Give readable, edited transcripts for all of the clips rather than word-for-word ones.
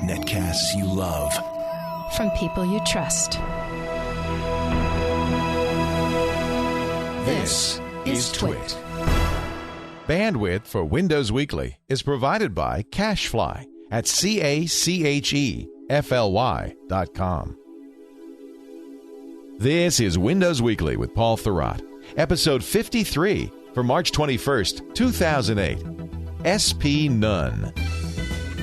Netcasts you love. From people you trust. This is Twit. Bandwidth for Windows Weekly is provided by Cachefly at CACHEFLY.com. This is Windows Weekly with Paul Thurrott, episode 53 for March 21st, 2008. SP None.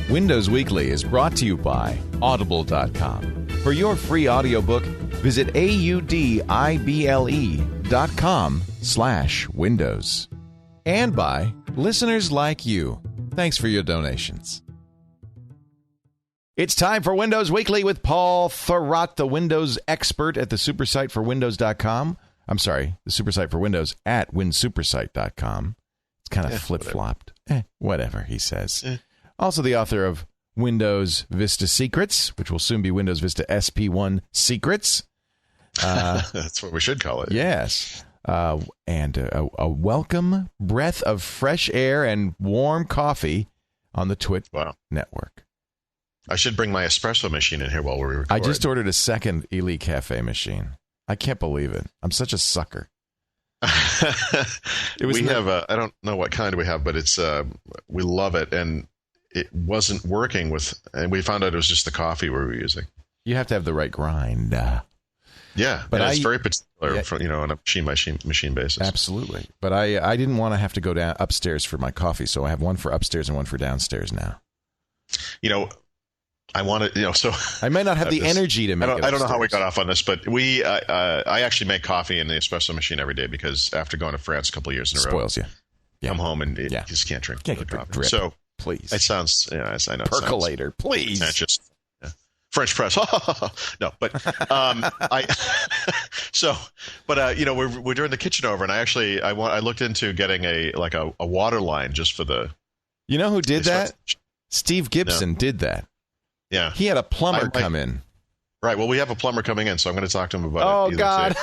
Windows Weekly is brought to you by Audible.com. For your free audiobook, visit audibele.com/Windows. And by listeners like you. Thanks for your donations. It's time for Windows Weekly with Paul Thurrott, the Windows expert at the supersite for Windows.com. I'm sorry, the supersite for Windows at winsupersite.com. It's kind of flip-flopped. Whatever, he says. Also the author of Windows Vista Secrets, which will soon be Windows Vista SP1 Secrets. That's what we should call it. Yes. And a welcome breath of fresh air and warm coffee on the Twit network. I should bring my espresso machine in here while we record. I just ordered a second Ely Cafe machine. I can't believe it. I'm such a sucker. We have I don't know what kind we have, but it's we love it, and it wasn't working and we found out it was just the coffee we were using. You have to have the right grind. Yeah, but it's very particular, on a machine basis. Absolutely. But I didn't want to have to go down upstairs for my coffee, so I have one for upstairs and one for downstairs now. I want to, so I may not have the energy to make it. I don't know how we got off on this, but I actually make coffee in the espresso machine every day because after going to France a couple of years in a row, spoils you. Yeah. Come home and you just can't drink coffee. Drip. So please, it sounds, I know, percolator, please. Just French press. No, but we're doing the kitchen over, and I looked into getting a water line just for the. You know who did that? Steve Gibson did that. Yeah, he had a plumber come in. Right. Well, we have a plumber coming in, so I'm going to talk to him about it. Oh God,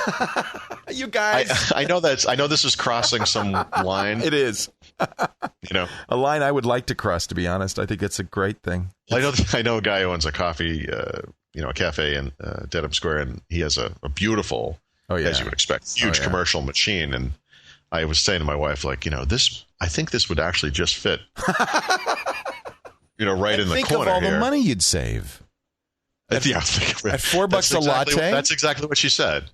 you guys! I know this is crossing some line. It is. A line I would like to cross. To be honest, I think it's a great thing. I know a guy who owns a coffee, a cafe in Dedham Square, and he has a beautiful, as you would expect, huge commercial machine. And I was saying to my wife, this. I think this would actually just fit. Right in the corner. Think of all the money you'd save. At $4 a latte. That's exactly what she said.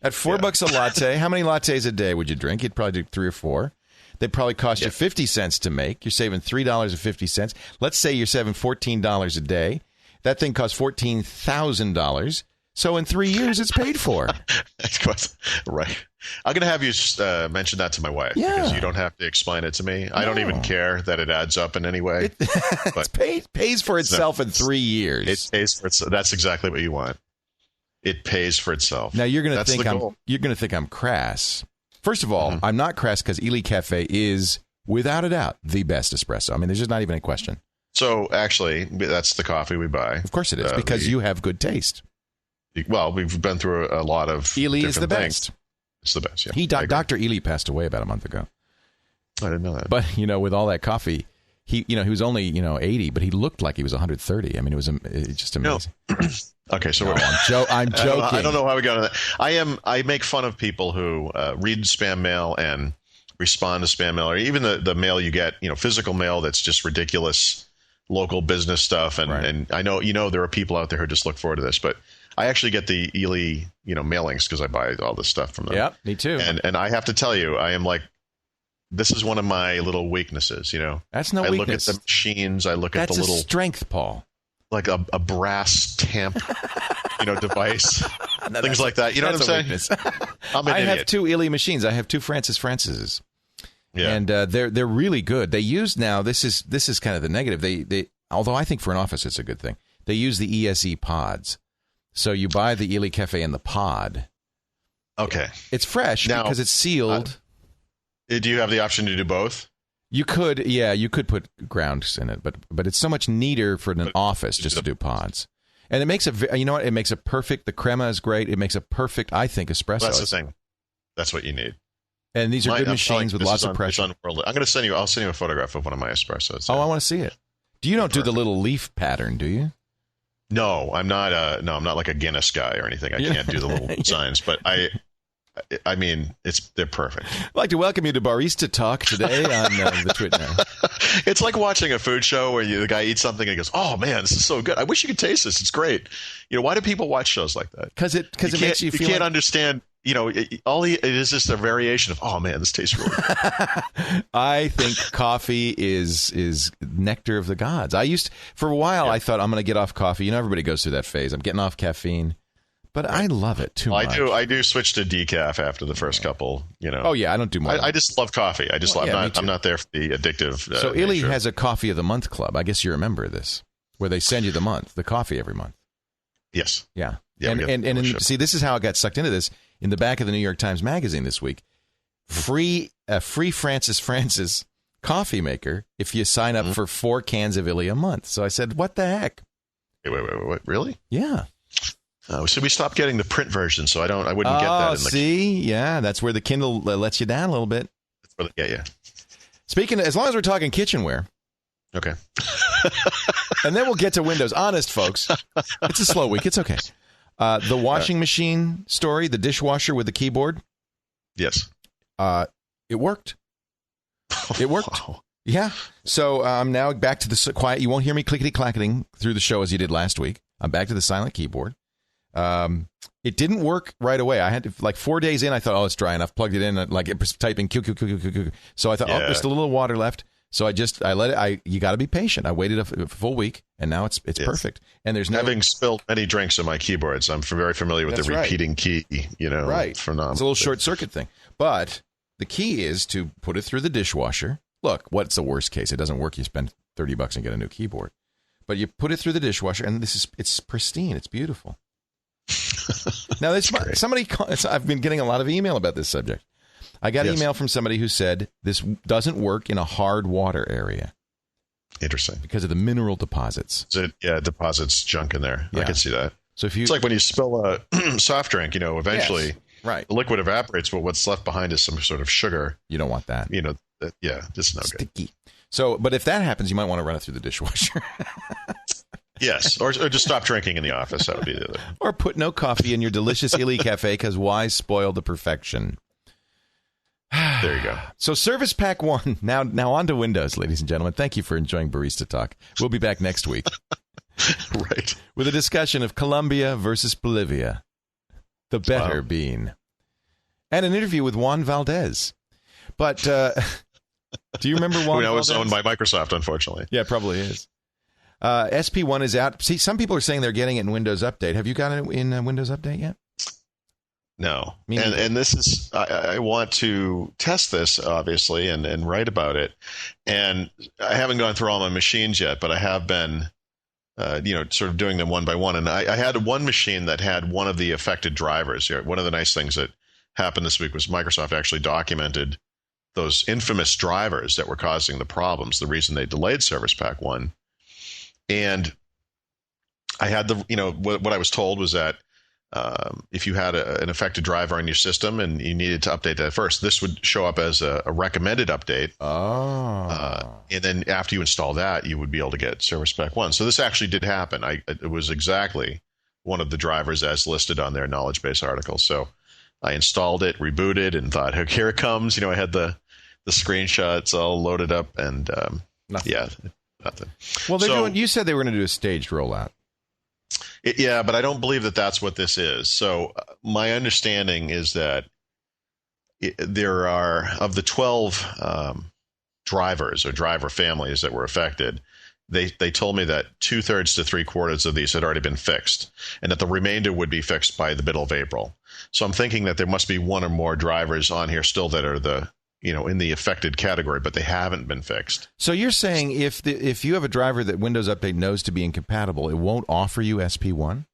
At $4 a latte, how many lattes a day would you drink? You'd probably do 3 or 4. They'd probably cost you 50 cents to make. You're saving $3.50. Let's say you're saving $14 a day. That thing costs $14,000. So in 3 years, it's paid for. Right. I'm going to have you mention that to my wife because you don't have to explain it to me. I don't even care that it adds up in any way. It pays for itself in 3 years. It pays for itself. That's exactly what you want. It pays for itself. Now you're going to think I'm crass. First of all, I'm not crass because Ely Cafe is, without a doubt, the best espresso. I mean, there's just not even a question. So actually, that's the coffee we buy. Of course it is because you have good taste. Well, we've been through a lot of Ely is the best. Things. It's the best, yeah. Dr. Ely passed away about a month ago. I didn't know that. But, with all that coffee, he was only, 80, but he looked like he was 130. I mean, it was just amazing. No. Okay, so I'm joking. I don't know how we got on that. I make fun of people who read spam mail and respond to spam mail, or even the mail you get, physical mail that's just ridiculous local business stuff. And I know, there are people out there who just look forward to this, but I actually get the Ely, mailings because I buy all this stuff from them. Yep, me too. And I have to tell you, I am this is one of my little weaknesses, That's no weakness. I look at the machines. I look at the little strength, Paul. Like a brass tamp, device, things like that. You know what I'm saying? I'm an idiot. Have 2 Ely machines. I have 2 Francis's. Yeah. And they're really good. They use now. This is kind of the negative. They although I think for an office it's a good thing. They use the ESE pods. So you buy the Ely Cafe in the pod. Okay. It's fresh because it's sealed. Do you have the option to do both? You could put grounds in it, but it's so much neater for an office just to do pods. And it makes it makes a perfect, the crema is great. It makes a perfect, I think, espresso. That's the thing. That's what you need. And these are good machines with lots of pressure. I'm going to send you. I'll send you a photograph of one of my espressos. Oh, I want to see it. You don't do the little leaf pattern, do you? No, I'm not. No, I'm not like a Guinness guy or anything. I can't do the little designs, but I mean, they're perfect. I'd like to welcome you to Barista Talk today on the Twitter. It's like watching a food show where the guy eats something and he goes, "Oh man, this is so good! I wish you could taste this. It's great." Why do people watch shows like that? Because it makes you feel. You can't understand. It is just a variation of, "Oh man, this tastes really good." I think coffee is nectar of the gods. For a while, I thought I'm going to get off coffee. Everybody goes through that phase. I'm getting off caffeine. But I love it too much. I do switch to decaf after the first couple, Oh, yeah, I don't do more. I just love coffee. I'm not there for the addictive. So Illy has a coffee of the month club. I guess you're a member of this, where they send you the coffee every month. Yes. Yeah. See, this is how I got sucked into this. In the back of the New York Times Magazine this week, free Francis coffee maker if you sign up for 4 cans of Illy a month. So I said, what the heck? Wait, really? Yeah. So we stopped getting the print version, so I wouldn't get that. Yeah, that's where the Kindle lets you down a little bit. That's where yeah. Speaking as long as we're talking kitchenware. Okay. And then we'll get to Windows. Honest, folks. It's a slow week. It's okay. The washing machine story, the dishwasher with the keyboard. Yes. It worked. It worked. Wow. Yeah. So I'm now back to the quiet. You won't hear me clickety-clacketing through the show as you did last week. I'm back to the silent keyboard. It didn't work right away. I had to, 4 days in, I thought, oh, it's dry enough. Plugged it in, it was typing Q. So I thought, there's still a little water left. So I let it. You got to be patient. I waited a full week, and now it's perfect. And there's having spilled many drinks on my keyboards, I'm very familiar with the repeating key. Right. Phenomenal. It's a little short circuit thing. But the key is to put it through the dishwasher. Look, what's the worst case? It doesn't work. You spend $30 and get a new keyboard. But you put it through the dishwasher, and it's pristine. It's beautiful. Now, I've been getting a lot of email about this subject. I got email from somebody who said this doesn't work in a hard water area. Interesting. Because of the mineral deposits. Deposits junk in there. Yeah. I can see that. So it's like when you spill a soft drink, eventually the liquid evaporates, but what's left behind is some sort of sugar. You don't want that. Just no sticky. Good. So, but if that happens, you might want to run it through the dishwasher. Yes, or just stop drinking in the office. That would be the other. Or put no coffee in your delicious Illy Cafe, because why spoil the perfection? There you go. So Service Pack 1. Now on to Windows, ladies and gentlemen. Thank you for enjoying Barista Talk. We'll be back next week. Right. With a discussion of Columbia versus Bolivia. The better bean. And an interview with Juan Valdez. But do you remember Juan Valdez? Who was owned by Microsoft, unfortunately. Yeah, probably is. SP1 is out. See, some people are saying they're getting it in Windows Update. Have you got it in Windows Update yet? No. And this is, I want to test this, obviously, and write about it. And I haven't gone through all my machines yet, but I have been, sort of doing them one by one. And I had one machine that had one of the affected drivers. One of the nice things that happened this week was Microsoft actually documented those infamous drivers that were causing the problems, the reason they delayed Service Pack 1. And I had what I was told was that if you had an affected driver on your system and you needed to update that first, this would show up as a recommended update. Oh. And then after you install that, you would be able to get Service Pack 1. So this actually did happen. It was exactly one of the drivers as listed on their knowledge base article. So I installed it, rebooted, and thought, okay, here it comes. I had the screenshots all loaded up, and nothing. Nothing. Well, you said they were going to do a staged rollout. But I don't believe that that's what this is. So my understanding is that there are, of the 12 drivers or driver families that were affected, they told me that 2/3 to 3/4 of these had already been fixed, and that the remainder would be fixed by the middle of April. So I'm thinking that there must be one or more drivers on here still that are in the affected category, but they haven't been fixed. So you're saying if you have a driver that Windows Update knows to be incompatible, it won't offer you SP1?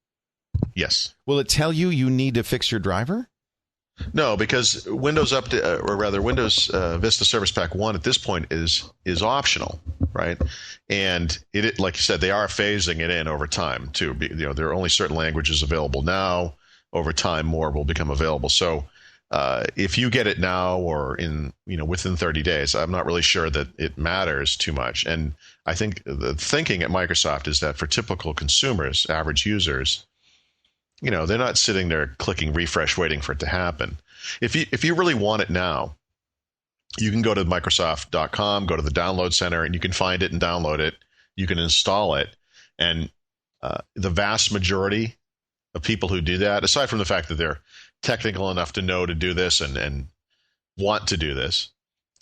Yes. Will it tell you need to fix your driver? No, because Windows Update, or rather Windows Vista Service Pack 1 at this point is optional, right? And it, like you said, they are phasing it in over time too. There are only certain languages available now. Over time, more will become available. So if you get it now or within 30 days, I'm not really sure that it matters too much. And I think the thinking at Microsoft is that for typical consumers, average users, they're not sitting there clicking refresh waiting for it to happen. If you really want it now, you can go to Microsoft.com, go to the download center, and you can find it and download it. You can install it. And the vast majority of people who do that, aside from the fact that they're technical enough to know to do this and want to do this,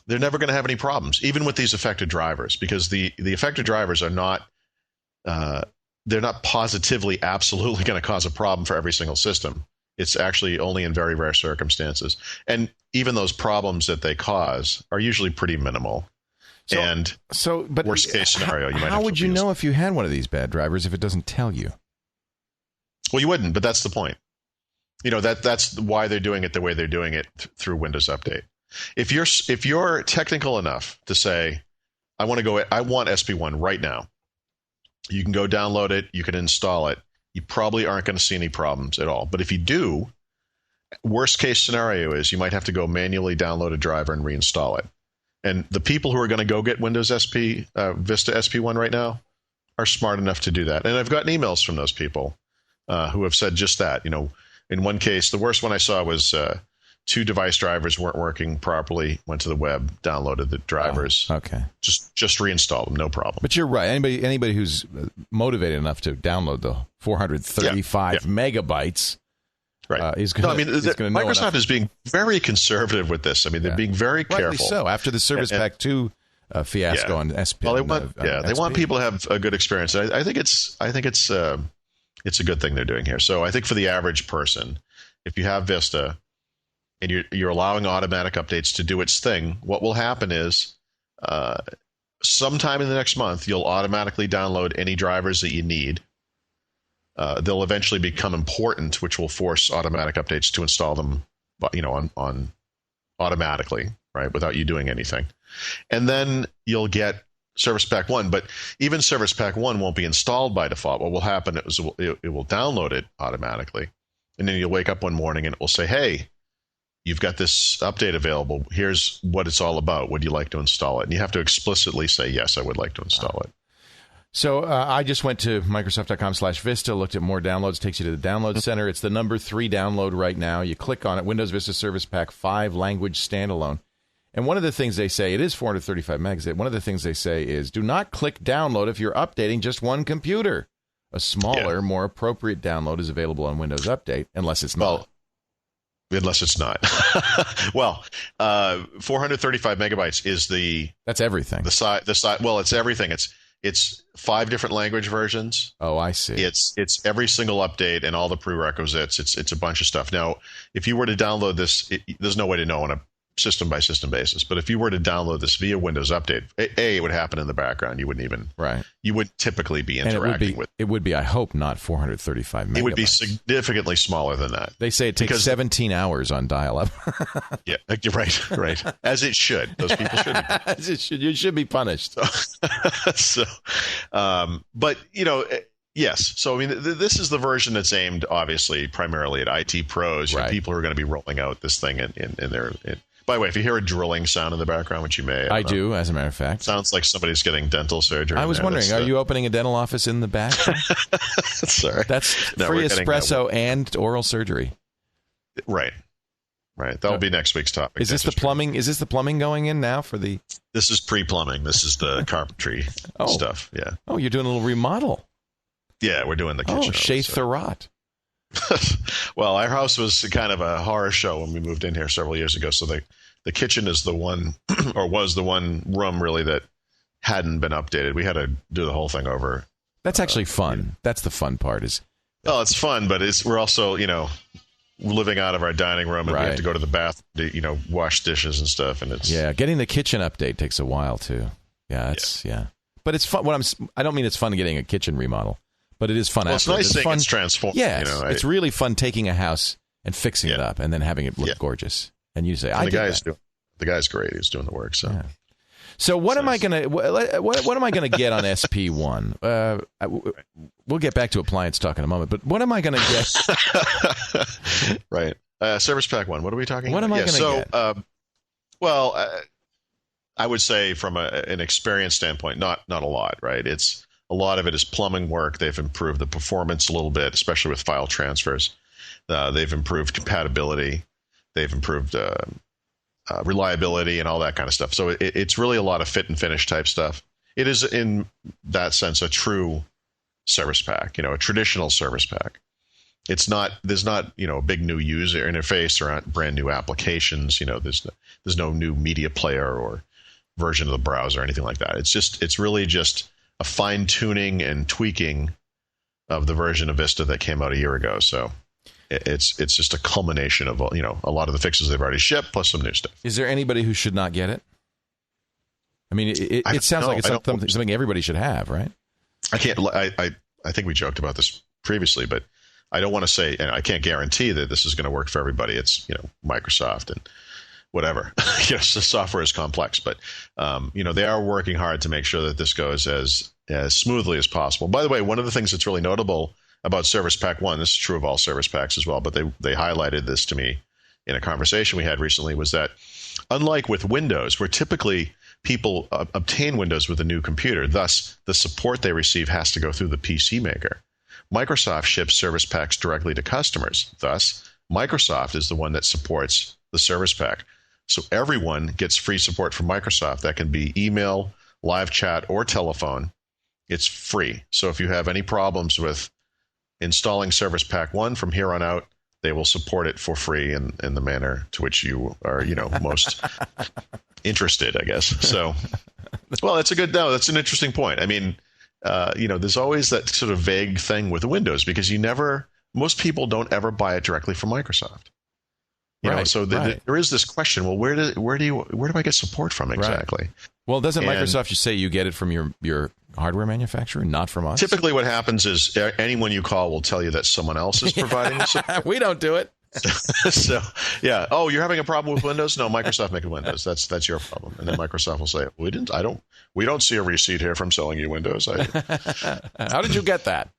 they're never going to have any problems, even with these affected drivers, because the affected drivers are not they're not positively absolutely going to cause a problem for every single system. It's actually only in very rare circumstances. And even those problems that they cause are usually pretty minimal. But worst case scenario, you might have to. How would you know if you had one of these bad drivers if it doesn't tell you? Well, you wouldn't, but that's the point. That's why they're doing it the way they're doing it through Windows Update. If you're technical enough to say, I want SP1 right now, you can go download it, you can install it. You probably aren't going to see any problems at all. But if you do, worst case scenario is you might have to go manually download a driver and reinstall it. And the people who are going to go get Windows Vista SP1 right now are smart enough to do that. And I've gotten emails from those people who have said just that. In one case, the worst one I saw was 2 device drivers weren't working properly, went to the web, downloaded the drivers. Oh, okay. Just reinstall them, no problem. But you're right. Anybody who's motivated enough to download the 435 megabytes is going to know Microsoft enough. is being very conservative with this. I mean, they're being very careful. Rightly so. After the Service Pack 2 fiasco on SP. Well, they want people to have a good experience. I think it's a good thing they're doing here. So I think for the average person, if you have Vista and you're allowing automatic updates to do its thing, what will happen is sometime in the next month, you'll automatically download any drivers that you need. They'll eventually become important, which will force automatic updates to install them, on automatically, right, without you doing anything. And then you'll get Service Pack 1, but even Service Pack 1 won't be installed by default. What will happen is it will download it automatically, and then you'll wake up one morning and it will say, hey, you've got this update available. Here's what it's all about. Would you like to install it? And you have to explicitly say, yes, I would like to install it. So I just went to Microsoft.com/Vista, looked at more downloads, takes you to the download center. It's the number 3 download right now. You click on it, Windows Vista Service Pack 5 language standalone. And one of the things they say, it is 435 megs. One of the things they say is, do not click download if you're updating just one computer. A smaller, more appropriate download is available on Windows Update, unless it's not. Unless it's not. Well, 435 megabytes is that's everything. The size. Well, it's everything. It's 5 different language versions. Oh, I see. It's every single update and all the prerequisites. It's a bunch of stuff. Now, if you were to download this, there's no way to know on a system-by-system basis. But if you were to download this via Windows Update, it would happen in the background. You wouldn't even You would typically be interacting with. It would be, I hope, not 435 megabytes. It would be significantly smaller than that. They say it takes 17 hours on dial-up. Yeah, right. As it should. Those people should be. As it should. You should be punished. But yes. So I mean, this is the version that's aimed, obviously, primarily at IT pros, people who are going to be rolling out this thing in their. By the way, if you hear a drilling sound in the background, which you may, I do, as a matter of fact, sounds like somebody's getting dental surgery. I was wondering, are you opening a dental office in the back? Sorry, that's free espresso and oral surgery. Right. That'll be next week's topic. Is this the plumbing? Is this the plumbing going in now for the? This is pre-plumbing. This is the carpentry stuff. Yeah. Oh, you're doing a little remodel. Yeah, we're doing the kitchen. Oh, Chez Thorat. Well, our house was kind of a horror show when we moved in here several years ago. So the kitchen is the one, or was the one room really that hadn't been updated. We had to do the whole thing over. That's actually fun. That's the fun part. Well, it's fun, but we're also living out of our dining room, and we have to go to the bathroom to wash dishes and stuff. And it's getting the kitchen update takes a while too. Yeah. But it's fun. I don't mean it's fun getting a kitchen remodel. But it is fun. Well, it's nice seeing it's transformed. Yeah, it's really fun taking a house and fixing it up and then having it look gorgeous. And you say, the guy's great. He's doing the work. So what am I gonna what am I gonna get on SP1? We'll get back to appliance talk in a moment. But what am I gonna get? Right. Service Pack 1. What are we talking What about? am I going to get? I would say from an experience standpoint, not a lot, right? It's a lot of it is plumbing work. They've improved the performance a little bit, especially with file transfers. They've improved compatibility. They've improved reliability and all that kind of stuff. So it's really a lot of fit and finish type stuff. It is, in that sense, a true service pack, a traditional service pack. There's not, a big new user interface or brand new applications. There's no new media player or version of the browser or anything like that. It's really just a fine tuning and tweaking of the version of Vista that came out a year ago. So it's just a culmination of, a lot of the fixes they've already shipped plus some new stuff. Is there anybody who should not get it? I mean, it sounds like it's something everybody should have, right? I can't. I think we joked about this previously, but I don't want to say, and I can't guarantee that this is going to work for everybody. It's Microsoft and whatever. So software is complex, but they are working hard to make sure that this goes as smoothly as possible. By the way, one of the things that's really notable about Service Pack 1, this is true of all service packs as well, but they highlighted this to me in a conversation we had recently, was that unlike with Windows, where typically people obtain Windows with a new computer, thus the support they receive has to go through the PC maker, Microsoft ships service packs directly to customers. Thus, Microsoft is the one that supports the service pack. So everyone gets free support from Microsoft. That can be email, live chat, or telephone. It's free. So if you have any problems with installing Service Pack 1 from here on out, they will support it for free in the manner to which you are, most interested, I guess. So, well, that's an interesting point. I mean, there's always that sort of vague thing with Windows because most people don't ever buy it directly from Microsoft. So there is this question. Well, where do I get support from exactly? Right. Well, doesn't Microsoft just say you get it from your hardware manufacturer, not from us? Typically, what happens is anyone you call will tell you that someone else is providing the support. We don't do it. So, yeah. Oh, you're having a problem with Windows? No, Microsoft making Windows. That's your problem. And then Microsoft will say, we don't see a receipt here from selling you Windows. How did you get that?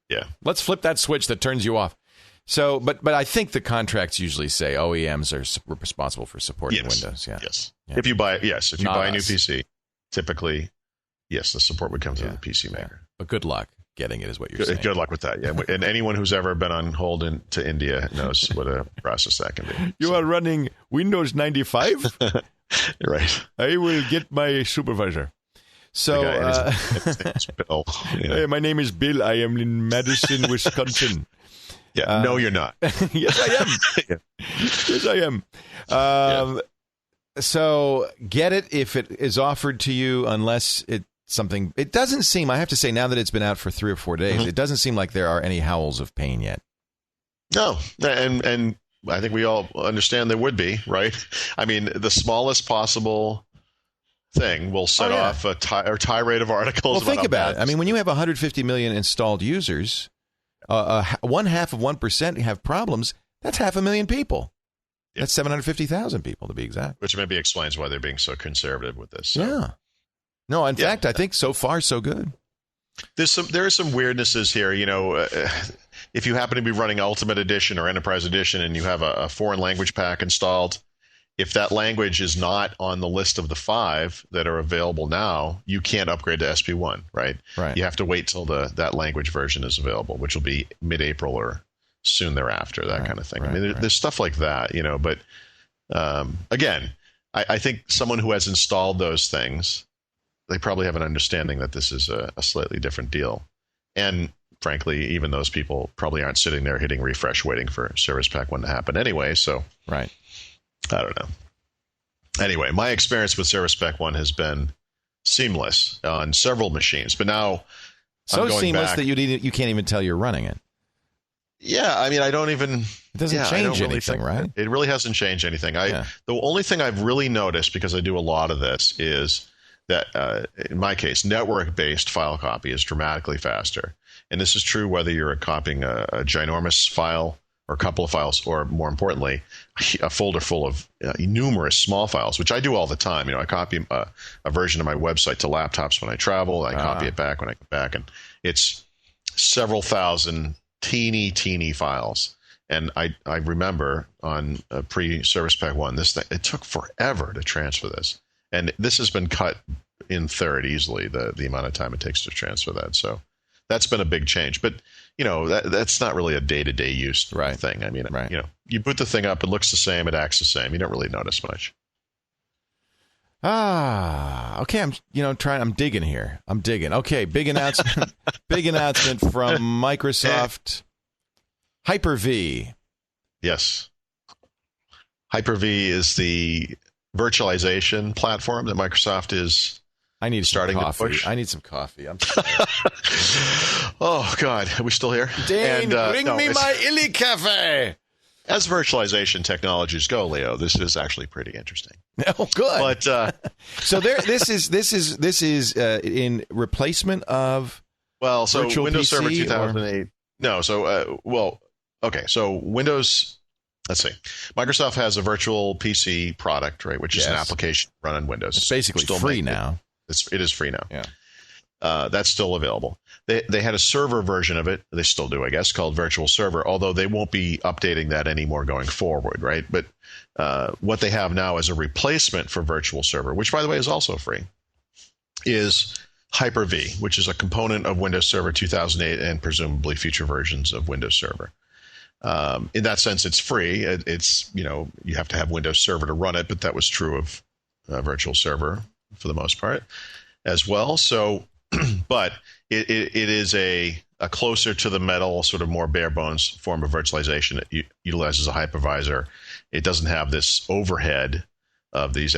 Yeah. Let's flip that switch that turns you off. So, but I think the contracts usually say OEMs are responsible for supporting Windows. Yeah. Yes. Yeah. If you buy a new PC, typically, yes, the support would come through the PC maker. But good luck getting it, is what you're saying. Good luck with that. Yeah. And anyone who's ever been on hold to India knows what a process that can be. You are running Windows 95? Right. I will get my supervisor. So, Bill. Hey, my name is Bill. I am in Madison, Wisconsin. Yeah, no, you're not. Yes, I am. Yes, I am. So get it if it is offered to you, unless it's something. It doesn't seem, I have to say, now that it's been out for 3 or 4 days, it doesn't seem like there are any howls of pain yet. No, and I think we all understand there would be, right? I mean, the smallest possible thing will set off a tirade of articles. Well, think about it. I mean, when you have 150 million installed users, 0.5% have problems. That's 500,000 people. Yeah. That's 750,000 people, to be exact. Which maybe explains why they're being so conservative with this. So. Yeah. No, in fact, I think so far so good. There are some weirdnesses here. If you happen to be running Ultimate Edition or Enterprise Edition and you have a foreign language pack installed, if that language is not on the list of the 5 that are available now, you can't upgrade to SP1, right? Right. You have to wait till that language version is available, which will be mid-April or soon thereafter, that kind of thing. I mean, there's stuff like that, but again, I think someone who has installed those things, they probably have an understanding that this is a slightly different deal. And frankly, even those people probably aren't sitting there hitting refresh waiting for Service Pack 1 to happen anyway, so... Right. I don't know. Anyway, my experience with Service Pack 1 has been seamless on several machines, but now so I'm going seamless back. That you can't even tell you're running it. Yeah, I mean, I don't even. It doesn't change really anything, right? It really hasn't changed anything. The only thing I've really noticed, because I do a lot of this, is that in my case, network-based file copy is dramatically faster, and this is true whether you're copying a ginormous file or a couple of files, or more importantly, a folder full of numerous small files, which I do all the time. I copy a version of my website to laptops when I travel. I copy it back when I get back, and it's several thousand teeny files. And I remember on pre-Service Pack 1, it took forever to transfer this. And this has been cut in third easily, the amount of time it takes to transfer that. So that's been a big change. But, that's not really a day-to-day use thing. I mean, you boot the thing up, it looks the same, it acts the same. You don't really notice much. Okay. I'm digging here. I'm digging. Okay. Big announcement. Big announcement from Microsoft. Hyper-V. Yes. Hyper-V is the virtualization platform that Microsoft is starting to push. I need some coffee. I'm sorry. Oh, God. Are we still here? Dane, bring me my Illy Cafe. As virtualization technologies go, Leo, this is actually pretty interesting. Oh, good. But so this is in replacement of virtual Windows PC, Server 2008. No, okay. So Windows. Let's see. Microsoft has a virtual PC product, right, which is an application run on Windows. It's basically free now. It is free now. Yeah. That's still available. They had a server version of it. They still do, I guess, called Virtual Server, although they won't be updating that anymore going forward, right? But what they have now as a replacement for Virtual Server, which, by the way, is also free, is Hyper-V, which is a component of Windows Server 2008 and presumably future versions of Windows Server. In that sense, it's free. It's, you have to have Windows Server to run it, but that was true of Virtual Server for the most part as well. So, but it is a closer to the metal, sort of more bare bones form of virtualization. It utilizes a hypervisor. It doesn't have this overhead of these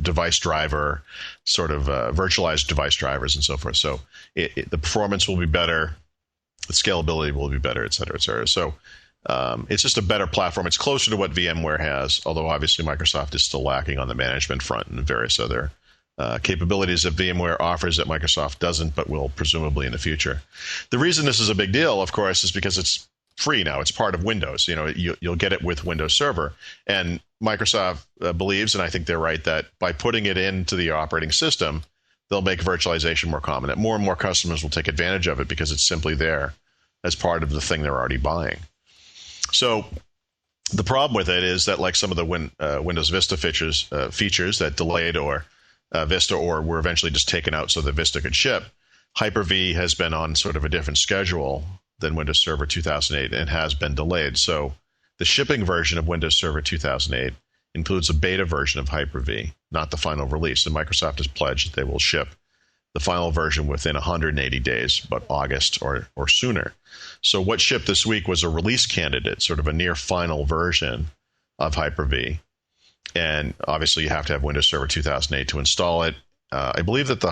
device driver, sort of virtualized device drivers and so forth. So the performance will be better. The scalability will be better, et cetera, et cetera. So it's just a better platform. It's closer to what VMware has, although obviously Microsoft is still lacking on the management front and various other capabilities that VMware offers that Microsoft doesn't, but will presumably in the future. The reason this is a big deal, of course, is because it's free now. It's part of Windows. You'll get it with Windows Server. And Microsoft believes, and I think they're right, that by putting it into the operating system, they'll make virtualization more common. That more and more customers will take advantage of it because it's simply there as part of the thing they're already buying. So the problem with it is that, like some of the Windows Vista features that delayed or Vista or were eventually just taken out so that Vista could ship, Hyper-V has been on sort of a different schedule than Windows Server 2008 and has been delayed. So the shipping version of Windows Server 2008 includes a beta version of Hyper-V, not the final release. And Microsoft has pledged that they will ship the final version within 180 days, but August or sooner. So what shipped this week was a release candidate, sort of a near final version of Hyper-V. And obviously you have to have Windows Server 2008 to install it. I believe that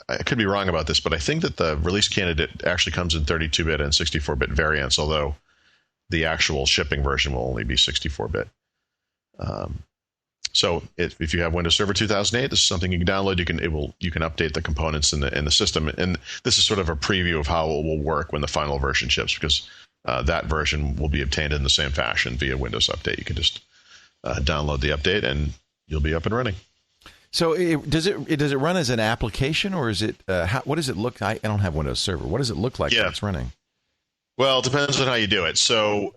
I could be wrong about this, but I think that the release candidate actually comes in 32-bit and 64-bit variants, although the actual shipping version will only be 64-bit. So if you have Windows Server 2008, this is something you can download. You can update the components in the system, and this is sort of a preview of how it will work when the final version ships, because that version will be obtained in the same fashion via Windows Update. You can just download the update, and you'll be up and running. So does it run as an application, or is it what does it look? I don't have Windows Server. What does it look like when it's running? Well, it depends on how you do it. So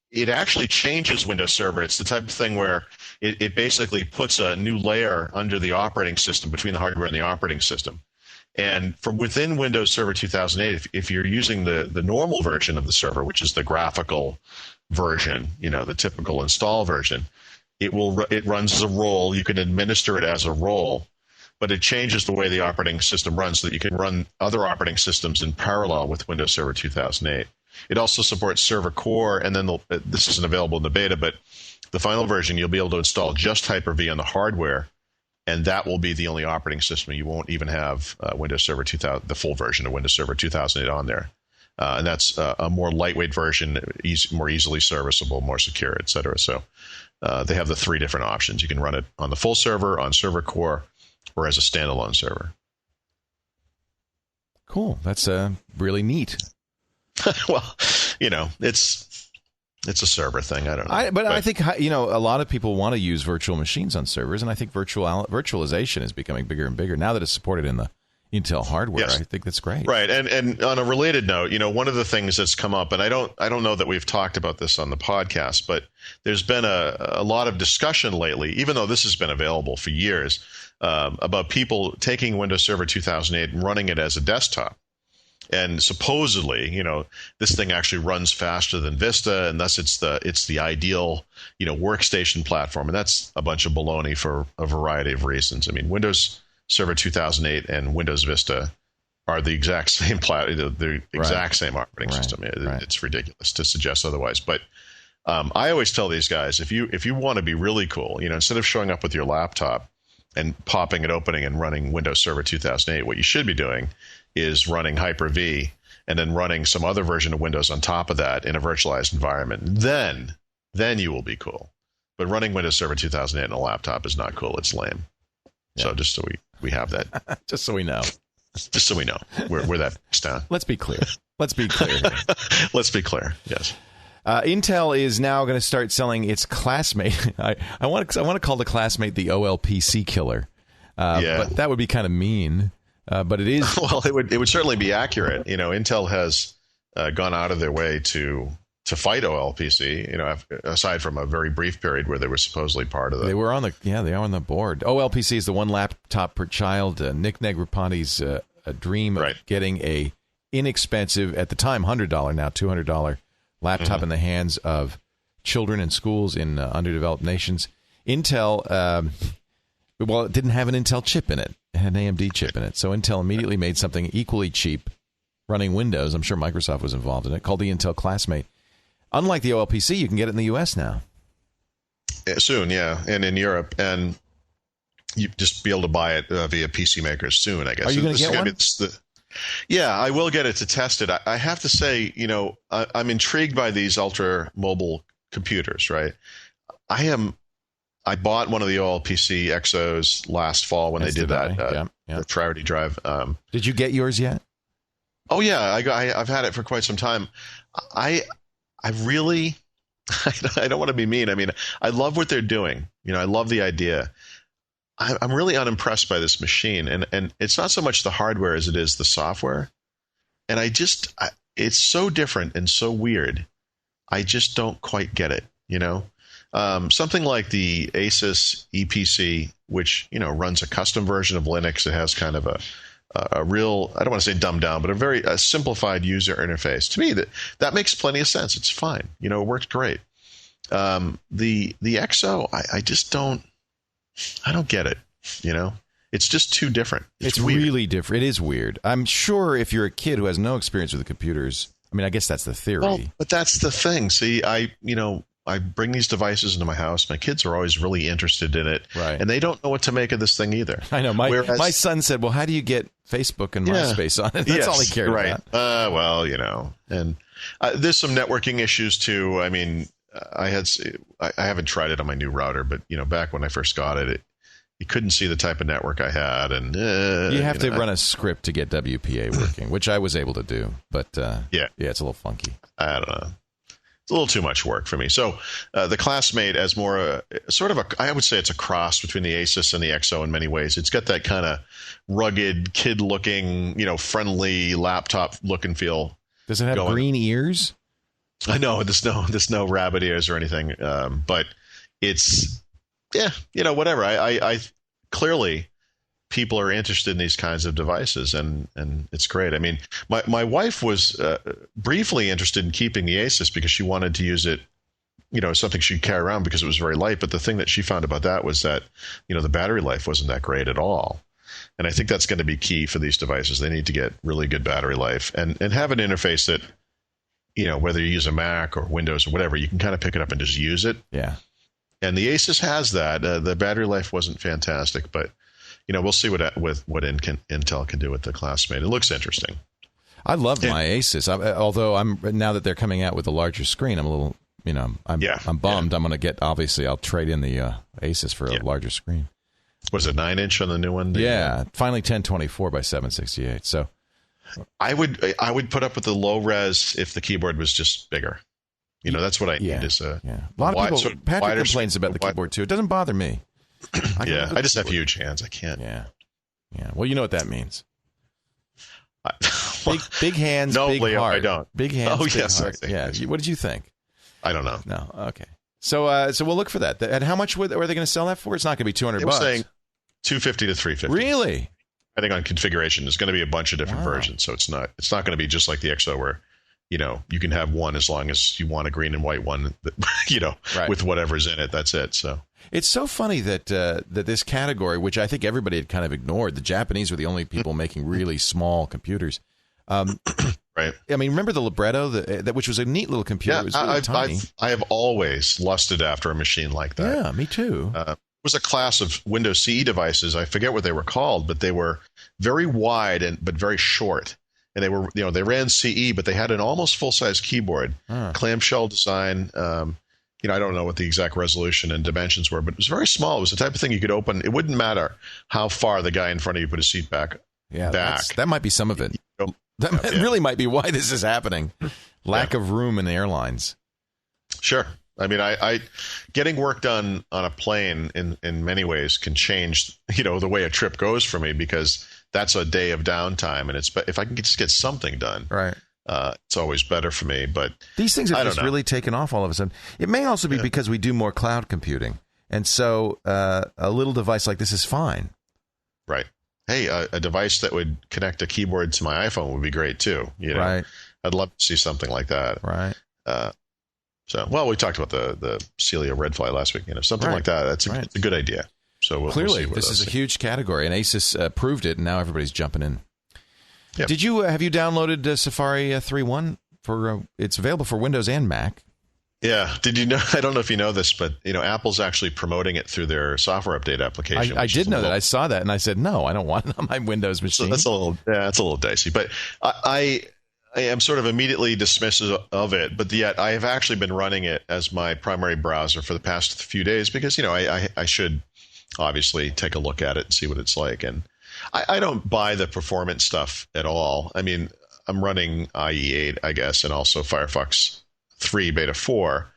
it actually changes Windows Server. It's the type of thing where it basically puts a new layer under the operating system, between the hardware and the operating system. And from within Windows Server 2008, if you're using the normal version of the server, which is the graphical version, the typical install version, it runs as a role. You can administer it as a role, but it changes the way the operating system runs so that you can run other operating systems in parallel with Windows Server 2008. It also supports Server Core, and then this isn't available in the beta, but the final version, you'll be able to install just Hyper-V on the hardware, and that will be the only operating system. You won't even have Windows Server 2000, the full version of Windows Server 2008 on there. And that's a more lightweight version, more easily serviceable, more secure, et cetera. So they have the three different options. You can run it on the full server, on Server Core, or as a standalone server. Cool. That's really neat. Well, it's a server thing. I don't know. But I think a lot of people want to use virtual machines on servers, and I think virtualization is becoming bigger and bigger now that it's supported in Intel hardware. Yes. I think that's great. Right. And on a related note, one of the things that's come up, and I don't know that we've talked about this on the podcast, but there's been a lot of discussion lately, even though this has been available for years, about people taking Windows Server 2008 and running it as a desktop. And supposedly, this thing actually runs faster than Vista, and thus it's the ideal, workstation platform. And that's a bunch of baloney for a variety of reasons. I mean, Windows Server 2008 and Windows Vista are the exact same the exact same operating system. It's ridiculous to suggest otherwise. But I always tell these guys, if you want to be really cool, instead of showing up with your laptop and popping it opening and running Windows Server 2008, what you should be doing is running Hyper-V and then running some other version of Windows on top of that in a virtualized environment. Then you will be cool. But running Windows Server 2008 on a laptop is not cool. It's lame. Yeah. So just so we have that. Just so we know. Just so we know where that stands. Let's be clear. Let's be clear. Let's be clear. Yes. Intel is now going to start selling its Classmate. I want to call the Classmate the OLPC killer. But that would be kind of mean. But it is. Well, it would certainly be accurate. Intel has gone out of their way to fight OLPC. Aside from a very brief period where they were supposedly part of the. They were on the they are on the board. OLPC is the one laptop per child. Nick Negroponte's a dream of getting a inexpensive, at the time $100, now $200 laptop in the hands of children in schools in underdeveloped nations. Intel, it didn't have an Intel chip in it. It had an AMD chip in it. So Intel immediately made something equally cheap running Windows. I'm sure Microsoft was involved in it, called the Intel Classmate. Unlike the OLPC, you can get it in the U.S. now. Soon, yeah, and in Europe, and you just be able to buy it via PC makers soon, I guess. Are you going to get one? Yeah, I will get it to test it. I have to say, I'm intrigued by these ultra mobile computers, right? I bought one of the OLPC Exos last fall when they did that priority drive. Did you get yours yet? Oh yeah, I've had it for quite some time. I really, I don't want to be mean. I mean, I love what they're doing. I love the idea. I'm really unimpressed by this machine, and it's not so much the hardware as it is the software. And it's so different and so weird. I just don't quite get it. Something like the Asus EPC, which runs a custom version of Linux. It has kind of a real, I don't want to say dumbed down, but a very simplified user interface. To me, that makes plenty of sense. It's fine. It works great. The Exo, I just don't get it. It's just too different. It's really different. It is weird. I'm sure if you're a kid who has no experience with the computers, I mean, I guess that's the theory. Well, but that's the thing. See, I bring these devices into my house. My kids are always really interested in it, right? And they don't know what to make of this thing either. I know. My son said, "Well, how do you get Facebook and MySpace on it?" That's all he cared about. And there's some networking issues too. I mean, I haven't tried it on my new router, but back when I first got it, you couldn't see the type of network I had, and you have to run a script to get WPA working, which I was able to do, but it's a little funky. I don't know. It's a little too much work for me. So the Classmate as more I would say it's a cross between the Asus and the Exo in many ways. It's got that kind of rugged, kid-looking, friendly laptop look and feel. Does it have green ears? I know there's no rabbit ears or anything, but it's whatever. I clearly people are interested in these kinds of devices, and it's great. I mean, my wife was briefly interested in keeping the Asus because she wanted to use it, something she'd carry around because it was very light. But the thing that she found about that was that, the battery life wasn't that great at all. And I think that's going to be key for these devices. They need to get really good battery life and have an interface that, whether you use a Mac or Windows or whatever, you can kind of pick it up and just use it. Yeah. And the Asus has that. The battery life wasn't fantastic, but we'll see what Intel can do with the Classmate. It looks interesting. I love my Asus, although now that they're coming out with a larger screen, I'm a little, I'm bummed. I'm going to I'll trade in the Asus for a larger screen. Was it 9-inch on the new one? Finally 1024 by 768. So I would put up with the low res if the keyboard was just bigger. That's what I need. Is a lot of people. Patrick complains about the keyboard too. It doesn't bother me. I just have huge hands. I can't. Yeah. Well, you know what that means. Big hands, no, big Leo, heart. I don't. Big hands, big yes, heart. Yeah. What did you think? I don't know. No. Okay. So we'll look for that. And how much were they going to sell that for? It's not going to be $200. They were saying $250 to $350. Really? Depending on configuration, there's going to be a bunch of different versions. So it's not going to be just like the XO where, you can have one as long as you want a green and white one, right, with whatever's in it. That's it. So it's so funny that that this category, which I think everybody had kind of ignored, the Japanese were the only people making really small computers. Right. I mean, remember the Libretto, which was a neat little computer. Yeah, it was really tiny. I have always lusted after a machine like that. Yeah, me too. It was a class of Windows CE devices. I forget what they were called, but they were very wide but very short. And they were, they ran CE, but they had an almost full-size keyboard, clamshell design. I don't know what the exact resolution and dimensions were, but it was very small. It was the type of thing you could open. It wouldn't matter how far the guy in front of you put his seat back. Yeah, that might be some of it. That really might be why this is happening. Lack of room in the airlines. Sure. I mean, I getting work done on a plane in many ways can change, the way a trip goes for me, because that's a day of downtime, and if I can just get something done, right, it's always better for me. But these things have just really taken off all of a sudden. It may also be because we do more cloud computing, and so a little device like this is fine. Right. Hey, a device that would connect a keyboard to my iPhone would be great too. Right. I'd love to see something like that. Right. We talked about the Celia Redfly last week. Something like that. It's a good idea. So clearly, this is a huge category, and Asus proved it, and now everybody's jumping in. Yep. Have you downloaded Safari 3.1 for? It's available for Windows and Mac. Yeah. Did you know? I don't know if you know this, but Apple's actually promoting it through their software update application. I did know that. I saw that, and I said, no, I don't want it on my Windows machine. So that's a little dicey. But I am sort of immediately dismissive of it, but yet I have actually been running it as my primary browser for the past few days because I should obviously take a look at it and see what it's like. And I don't buy the performance stuff at all. I mean, I'm running IE8, I guess, and also Firefox 3 Beta 4.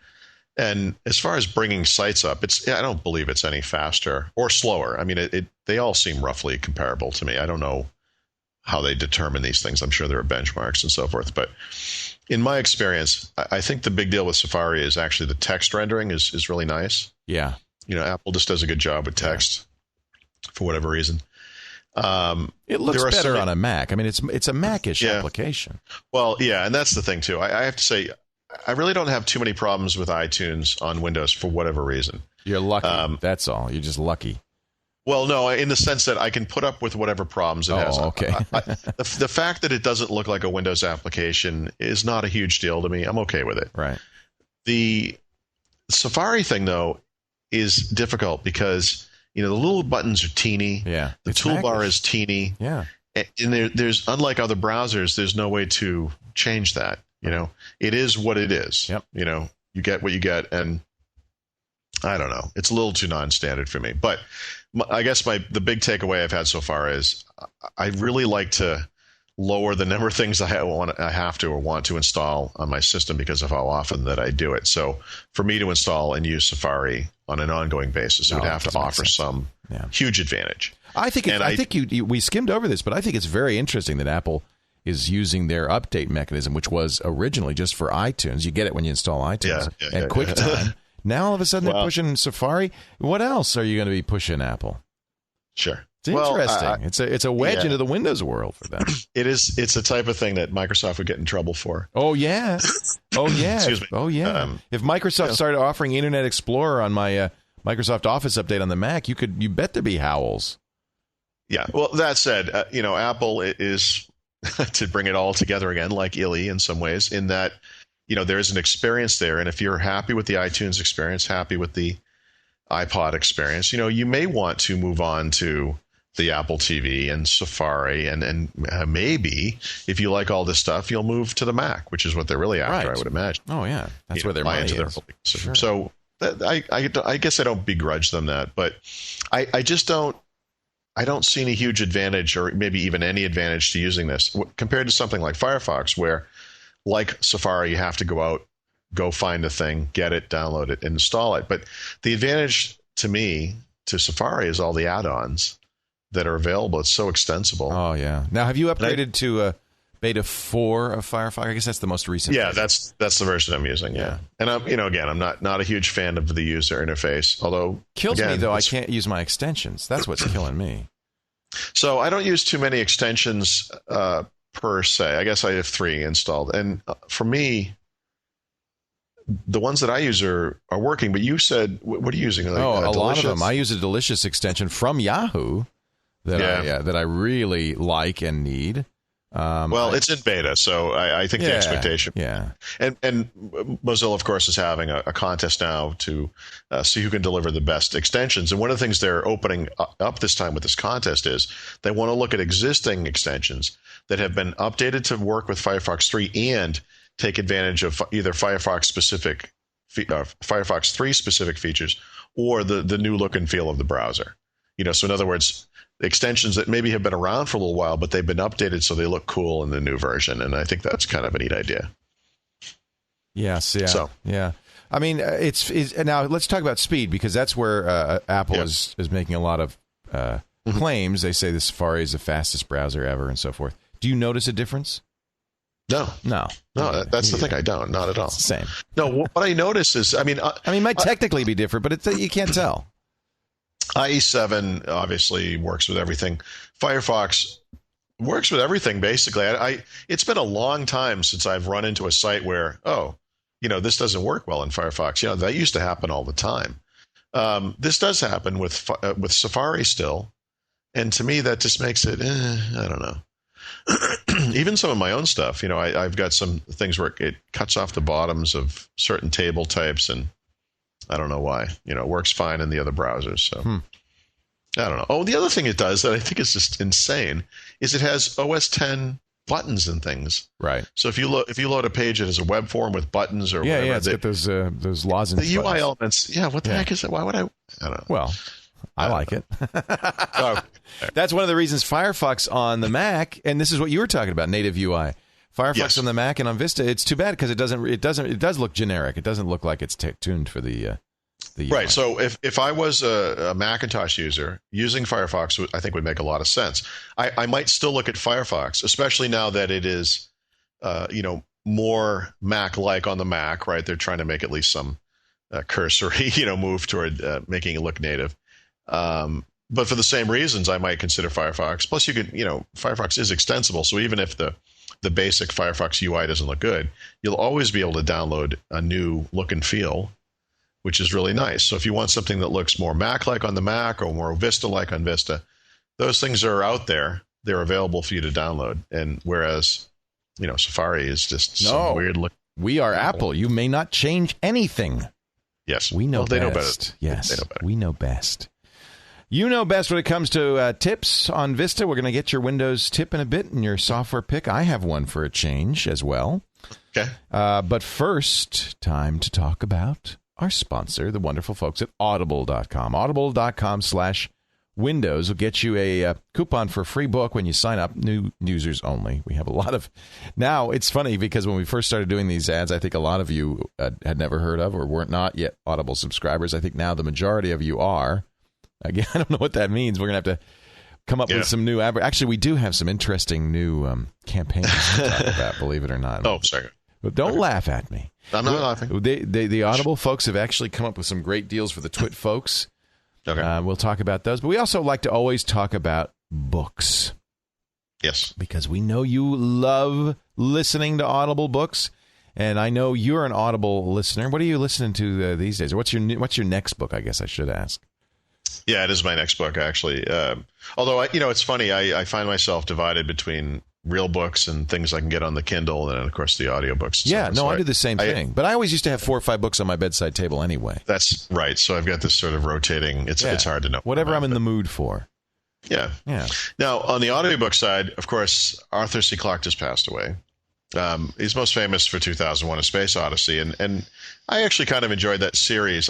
And as far as bringing sites up, I don't believe it's any faster or slower. I mean, they all seem roughly comparable to me. I don't know how they determine these things. I'm sure there are benchmarks and so forth. But in my experience, I think the big deal with Safari is actually the text rendering is really nice. Yeah. Apple just does a good job with text for whatever reason. It looks better on a Mac. I mean, it's a Mac-ish application. Well, yeah, and that's the thing, too. I have to say, I really don't have too many problems with iTunes on Windows for whatever reason. You're lucky. That's all. You're just lucky. Well, no, in the sense that I can put up with whatever problems it has. Okay. The fact that it doesn't look like a Windows application is not a huge deal to me. I'm okay with it. Right. The Safari thing, though, is difficult because the little buttons are teeny. Yeah. The toolbar is teeny. Yeah. And there's unlike other browsers, there's no way to change that. It is what it is. Yep. You get what you get, and I don't know. It's a little too non-standard for me. But I guess the big takeaway I've had so far is I really like to lower the number of things I have to or want to install on my system because of how often that I do it. So for me to install and use Safari on an ongoing basis, it would have to offer some huge advantage. I think we skimmed over this, but I think it's very interesting that Apple is using their update mechanism, which was originally just for iTunes. You get it when you install iTunes and QuickTime. Now all of a sudden they're pushing Safari. What else are you going to be pushing, Apple? Sure. It's interesting. It's a wedge into the Windows world for them. It is. It's the type of thing that Microsoft would get in trouble for. Oh yeah. Oh yeah. Excuse me. Oh yeah. If Microsoft started offering Internet Explorer on my Microsoft Office update on the Mac, you bet there be howls. Yeah. Well, that said, Apple is to bring it all together again, like Illy in some ways, in that there's an experience there, and if you're happy with the iTunes experience, happy with the iPod experience, you may want to move on to the Apple TV and Safari, and maybe if you like all this stuff, you'll move to the Mac, which is what they're really after, I would imagine. Oh yeah, that's where their money is. Sure. So I guess I don't begrudge them that, but I just don't. I don't see any huge advantage, or maybe even any advantage to using this compared to something like Firefox, where, like Safari, you have to go find a thing, get it, download it, and install it. But the advantage to me to Safari is all the add-ons that are available. It's so extensible. Oh, yeah. Now, have you upgraded to Beta 4 of Firefox? I guess that's the most recent. Yeah, version. that's the version I'm using. Yeah, and I'm not a huge fan of the user interface. Although kills me though, I can't use my extensions. That's what's killing me. So I don't use too many extensions per se. I guess I have 3 installed, and for me, the ones that I use are working. But you said, what are you using? Like, a lot of them. I use a Delicious extension from Yahoo that I really like and need. It's in beta, so I think the expectation. Yeah. And Mozilla, of course, is having a contest now to see who can deliver the best extensions. And one of the things they're opening up this time with this contest is they want to look at existing extensions that have been updated to work with Firefox 3 and take advantage of either Firefox 3 specific features or the new look and feel of the browser. So in other words, extensions that maybe have been around for a little while, but they've been updated so they look cool in the new version. And I think that's kind of a neat idea. Yes, yeah. So, yeah. I mean, it's now let's talk about speed, because that's where Apple is making a lot of claims. They say the Safari is the fastest browser ever and so forth. Do you notice a difference? No. That's the thing. I don't. Not at all. It's the same. No, what I notice is, it might technically be different, but you can't tell. IE7 obviously works with everything. Firefox works with everything, basically. It's been a long time since I've run into a site where, this doesn't work well in Firefox. That used to happen all the time. This does happen with Safari still. And to me, that just makes it, I don't know. Even some of my own stuff, I've got some things where it cuts off the bottoms of certain table types, and I don't know why. It works fine in the other browsers. So I don't know. Oh, the other thing it does that I think is just insane is it has OS 10 buttons and things. Right. So if you load a page that has a web form with buttons or whatever, it's got those lozenge the UI buttons. elements. Yeah. What the heck is that? Why would I don't know. Well, I like it. That's one of the reasons Firefox on the Mac, and this is what you were talking about, native UI. Firefox on the Mac and on Vista, it's too bad because it does look generic. It doesn't look like it's tuned for the UI. Right. So if I was a Macintosh user, using Firefox, I think would make a lot of sense. I might still look at Firefox, especially now that it is, more Mac-like on the Mac. Right. They're trying to make at least some cursory, move toward making it look native. But for the same reasons, I might consider Firefox. Plus, you could, Firefox is extensible, so even if the basic Firefox UI doesn't look good, you'll always be able to download a new look and feel, which is really nice. So if you want something that looks more Mac-like on the Mac or more Vista-like on Vista, those things are out there. They're available for you to download. And whereas, Safari is just some weird look. We are Apple. You may not change anything. Yes. We know best. They know better. Yes. They know better. We know best. You know best when it comes to tips on Vista. We're going to get your Windows tip in a bit and your software pick. I have one for a change as well. Okay. But first, time to talk about our sponsor, the wonderful folks at Audible.com. Audible.com/Windows will get you a coupon for a free book when you sign up. New users only. We have a lot of... Now, it's funny because when we first started doing these ads, I think a lot of you had never heard of or weren't not yet Audible subscribers. I think now the majority of you are. Again, I don't know what that means. We're going to have to come up with some new... Actually, we do have some interesting new campaigns to talk about, believe it or not. Oh, sorry. But don't laugh at me. I'm not laughing. The Audible folks have actually come up with some great deals for the Twit folks. Okay. We'll talk about those. But we also like to always talk about books. Yes. Because we know you love listening to Audible books. And I know you're an Audible listener. What are you listening to these days? Or what's your next book, I guess I should ask? Yeah, it is my next book, actually. Although, it's funny. I find myself divided between real books and things I can get on the Kindle, and then, of course, the audiobooks. Yeah, I do the same thing. But I always used to have 4 or 5 books on my bedside table anyway. That's right. So I've got this sort of rotating. It's hard to know. Whatever I'm in the mood for. Yeah. Yeah. Now, on the audiobook side, of course, Arthur C. Clarke just passed away. He's most famous for 2001: A Space Odyssey, and I actually kind of enjoyed that series.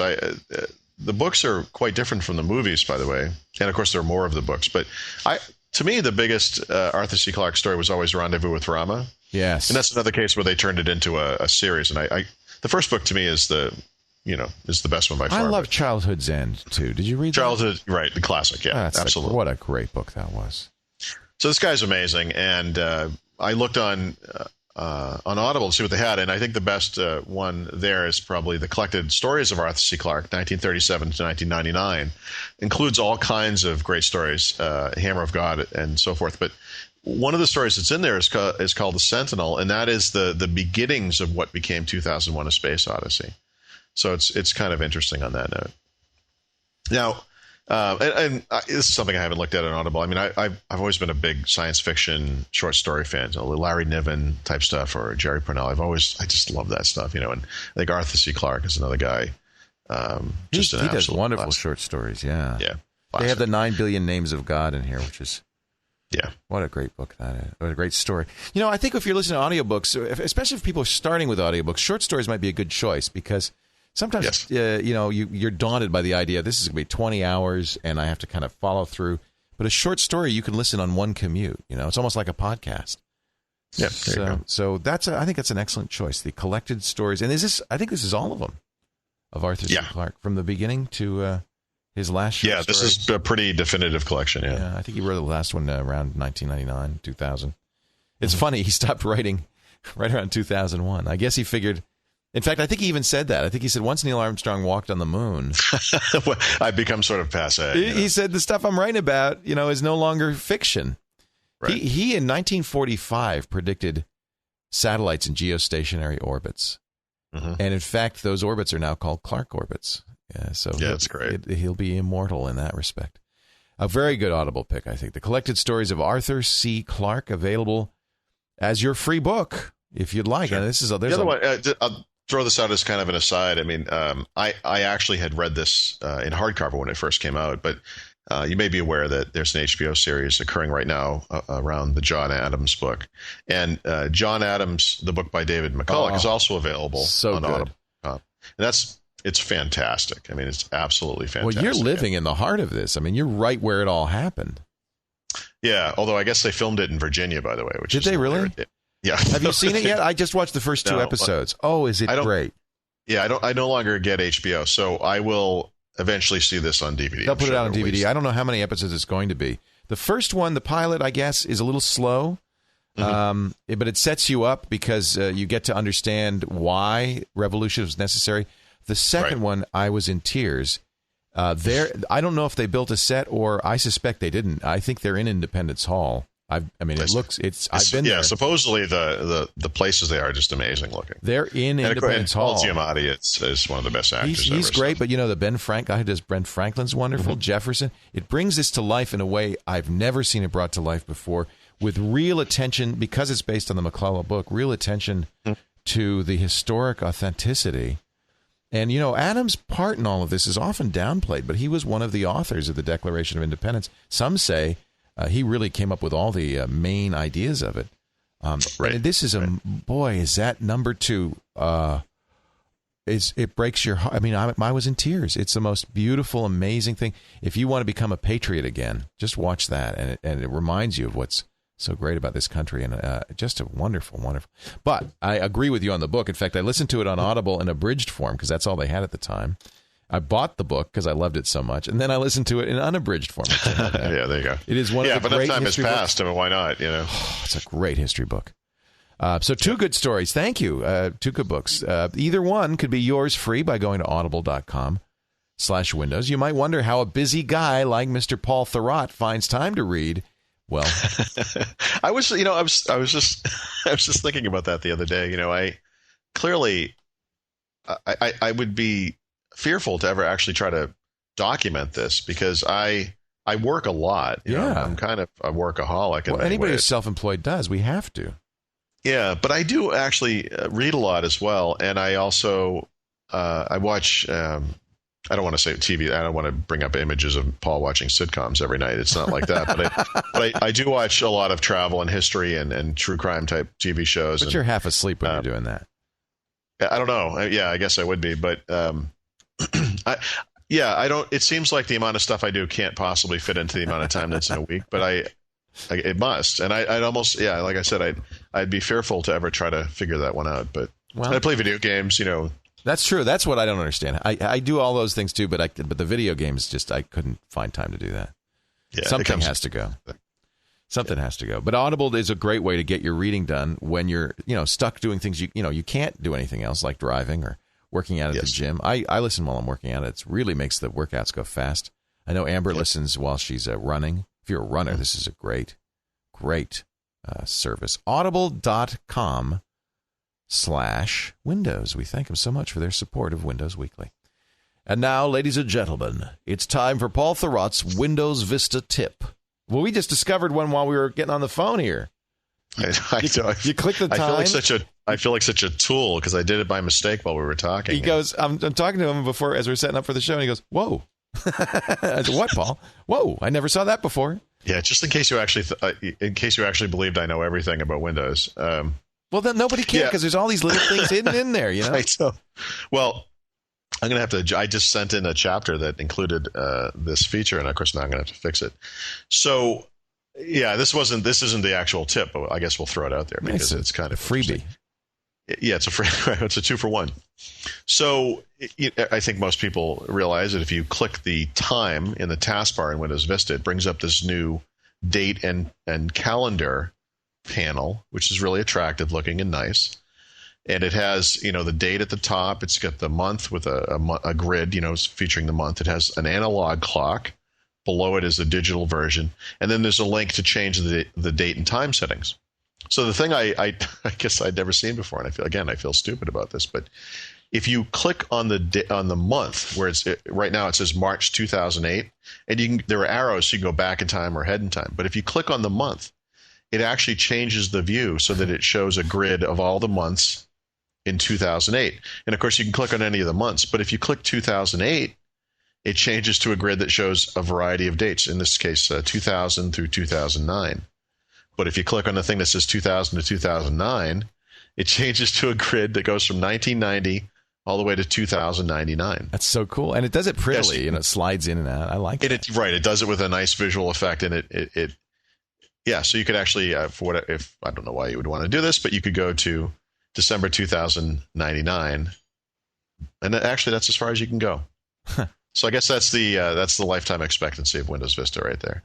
The books are quite different from the movies, by the way, and of course there are more of the books. But to me, the biggest Arthur C. Clarke story was always Rendezvous with Rama. Yes, and that's another case where they turned it into a series. And the first book to me is the is the best one by far. I love Childhood's End too. Did you read Childhood? Right, the classic. Yeah, absolutely. What a great book that was. So this guy's amazing, and I looked on Audible to see what they had, and I think the best one there is probably the Collected Stories of Arthur C. Clarke, 1937 to 1999. Includes all kinds of great stories, Hammer of God and so forth. But one of the stories that's in there is called The Sentinel, and that is the beginnings of what became 2001: A Space Odyssey. So it's kind of interesting on that note. Now, and this is something I haven't looked at on Audible. I mean, I've always been a big science fiction short story fan, Larry Niven type stuff or Jerry Pournelle. I just love that stuff, and I think Arthur C. Clarke is another guy. He does wonderful short stories. Yeah. They have the 9 billion names of God in here, which is what a great book that is. What a great story. I think if you're listening to audiobooks, especially if people are starting with audiobooks, short stories might be a good choice because sometimes, you're daunted by the idea, this is going to be 20 hours and I have to kind of follow through. But a short story, you can listen on one commute. It's almost like a podcast. Yeah. So I think that's an excellent choice. The Collected Stories. And I think this is all of them of Arthur C. Clarke from the beginning to his last short story. This is a pretty definitive collection. Yeah. I think he wrote the last one around 1999, 2000. It's funny. He stopped writing right around 2001. I guess he figured. In fact, I think he even said that. I think he said once Neil Armstrong walked on the moon, I've become sort of passé. He said the stuff I'm writing about, is no longer fiction. Right. He in 1945 predicted satellites in geostationary orbits, and in fact, those orbits are now called Clarke orbits. So that's great. He'll be immortal in that respect. A very good Audible pick, I think. The Collected Stories of Arthur C. Clarke, available as your free book if you'd like. Sure. And this is the other one. I'll throw this out as kind of an aside. I mean, I actually had read this in hardcover when it first came out, but you may be aware that there's an HBO series occurring right now around the John Adams book. And John Adams, the book by David McCollough, is also available on Audible. And it's fantastic. I mean, it's absolutely fantastic. Well, you're living in the heart of this. I mean, you're right where it all happened. Yeah, although I guess they filmed it in Virginia, by the way. Did they really? Yeah. Have you seen it yet? I just watched the first two episodes. Is it great? Yeah, I no longer get HBO, so I will eventually see this on DVD. They'll put it out on DVD. I don't know how many episodes it's going to be. The first one, the pilot, I guess, is a little slow, but it sets you up because you get to understand why revolution was necessary. The second one, I was in tears. I don't know if they built a set, or I suspect they didn't. I think they're in Independence Hall. I've been there. Yeah, supposedly the places they are just amazing looking. They're in Independence Hall. Paul Giamatti is one of the best actors. He's great, but the Ben Frank guy who does Ben Franklin's wonderful. Jefferson. It brings this to life in a way I've never seen it brought to life before, with real attention, because it's based on the McCollough book, real attention to the historic authenticity. And, Adams' part in all of this is often downplayed, but he was one of the authors of the Declaration of Independence. Some say he really came up with all the main ideas of it. And this is boy, is that number 2. It breaks your heart. I mean, I was in tears. It's the most beautiful, amazing thing. If you want to become a patriot again, just watch that. And it reminds you of what's so great about this country, and just a wonderful. But I agree with you on the book. In fact, I listened to it on Audible in abridged form because that's all they had at the time. I bought the book because I loved it so much, and then I listened to it in unabridged form. Yeah, there you go. It is one of the but great enough time has passed. Books. I mean, why not? It's a great history book. So 2 good stories. Thank you. 2 good books. Either one could be yours free by going to audible.com/windows. You might wonder how a busy guy like Mr. Paul Thurrott finds time to read. Well, I was just thinking about that the other day. I would be fearful to ever actually try to document this because I work a lot. I'm kind of a workaholic. Well, anybody who's self-employed does. We have to. Yeah, but I do actually read a lot as well, and I also I watch. I don't want to say TV. I don't want to bring up images of Paul watching sitcoms every night. It's not like that. But I do watch a lot of travel and history and true crime type TV shows. But you're half asleep when you're doing that. I don't know. I guess I would be. But I don't. It seems like the amount of stuff I do can't possibly fit into the amount of time that's in a week. But it must. And I'd almost, like I said, I'd be fearful to ever try to figure that one out. But I play video games, That's true. That's what I don't understand. I do all those things too, but the video games I couldn't find time to do that. Yeah, something has to go. Something has to go. But Audible is a great way to get your reading done when you're stuck doing things you can't do anything else, like driving or working out at the gym. I listen while I'm working out. It really makes the workouts go fast. I know Amber listens while she's running. If you're a runner, this is a great service. Audible.com/Windows. We thank them so much for their support of Windows Weekly. And now, ladies and gentlemen, it's time for Paul Thurrott's Windows Vista tip. Well, we just discovered one while we were getting on the phone here. You click the time. I feel like such a tool because I did it by mistake while we were talking. He goes, I'm talking to him before as we were setting up for the show, and he goes, "Whoa." I said, "What, Paul? Whoa, I never saw that before." Yeah, just in case you actually believed I know everything about Windows. Well, then nobody can because there's all these little things hidden in there, Well, I'm going to have to – I just sent in a chapter that included this feature, and, of course, now I'm going to have to fix it. So, yeah, this isn't the actual tip, but I guess we'll throw it out there because it's kind of freebie. Yeah, it's a free. It's a 2-for-1. So I think most people realize that if you click the time in the taskbar in Windows Vista, it brings up this new date and calendar panel, which is really attractive looking and nice. And it has, the date at the top. It's got the month with a grid, featuring the month. It has an analog clock. Below it is a digital version. And then there's a link to change the date and time settings. So the thing I guess I'd never seen before, and I feel stupid about this, but if you click on the month where right now it says March 2008, and there are arrows so you can go back in time or ahead in time. But if you click on the month, it actually changes the view so that it shows a grid of all the months in 2008. And of course, you can click on any of the months, but if you click 2008, it changes to a grid that shows a variety of dates. In this case, 2000 through 2009. But if you click on the thing that says 2000 to 2009, it changes to a grid that goes from 1990 all the way to 2099. That's so cool. And it does it prettily. It slides in and out. I like it. Right. It does it with a nice visual effect. And so you could actually, if I don't know why you would want to do this, but you could go to December 2099. And actually, that's as far as you can go. So I guess that's the lifetime expectancy of Windows Vista right there.